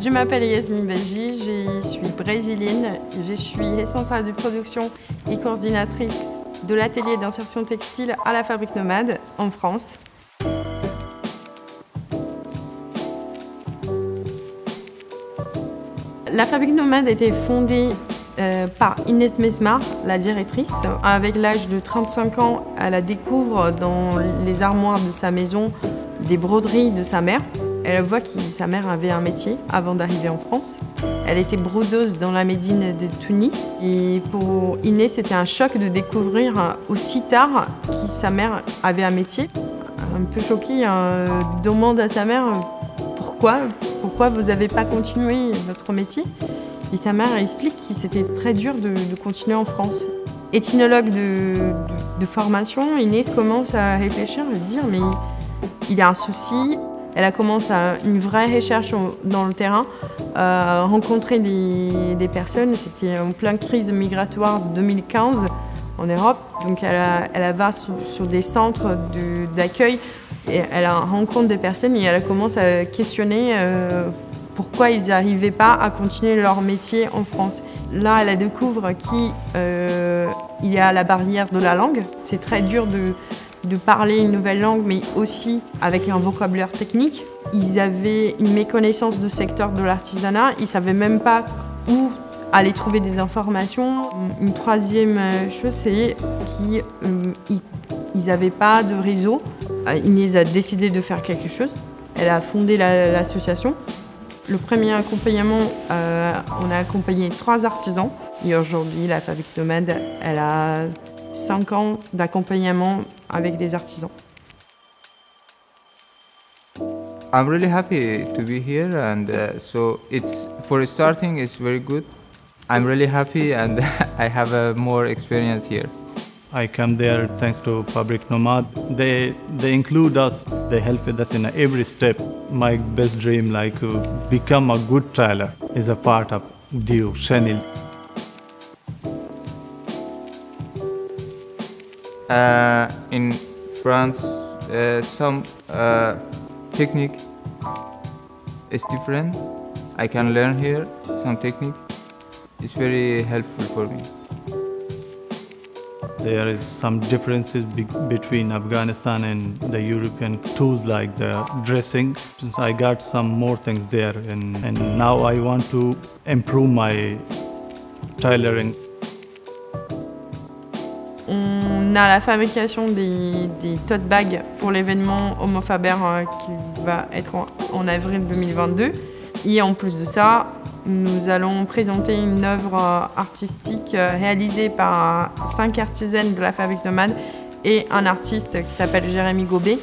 Je m'appelle Yasmine Belgi, je suis brésilienne, je suis responsable de production et coordinatrice de l'atelier d'insertion textile à la Fabrique Nomade en France. La Fabrique Nomade a été fondée par Inès Mesmar, la directrice. Avec l'âge de 35 ans, elle découvre dans les armoires de sa maison des broderies de sa mère. Elle voit que sa mère avait un métier avant d'arriver en France. Elle était brodeuse dans la médine de Tunis. Et pour Inès, c'était un choc de découvrir aussi tard que sa mère avait un métier. Un peu choquée, elle demande à sa mère pourquoi vous n'avez pas continué votre métier. Et sa mère explique que c'était très dur de continuer en France. Ethnologue de formation, Inès commence à réfléchir et dire mais il y a un souci. Elle a commencé une vraie recherche dans le terrain, rencontrer des personnes. C'était en pleine crise migratoire 2015 en Europe. Donc elle va sur des centres d'accueil et elle rencontre des personnes et elle commence à questionner pourquoi ils n'arrivaient pas à continuer leur métier en France. Là, elle découvre qu'il y a la barrière de la langue. C'est très dur de parler une nouvelle langue, mais aussi avec un vocabulaire technique. Ils avaient une méconnaissance du secteur de l'artisanat, ils ne savaient même pas où aller trouver des informations. Une troisième chose, c'est qu'ils n'avaient pas de réseau. Inès a décidé de faire quelque chose. Elle a fondé l'association. Le premier accompagnement, on a accompagné 3 artisans. Et aujourd'hui, la Fabrique Nomade, elle a 5 ans d'accompagnement avec les artisans. I'm really happy to be here, and so for starting, it's very good. I'm really happy, and I have more experience here. I come there thanks to Fabrique Nomade. They include us. They help with us in every step. My best dream, like to become a good tailor, is a part of Dio Chanel. In France, some technique is different. I can learn here some technique. It's very helpful for me. There is some differences between Afghanistan and the European tools, like the dressing. Since I got some more things there, and now I want to improve my tailoring. On a la fabrication des tote bags pour l'événement Homo Faber qui va être en avril 2022. Et en plus de ça, nous allons présenter une œuvre artistique réalisée par 5 artisanes de la Fabrique Nomade et un artiste qui s'appelle Jérémy Gobet.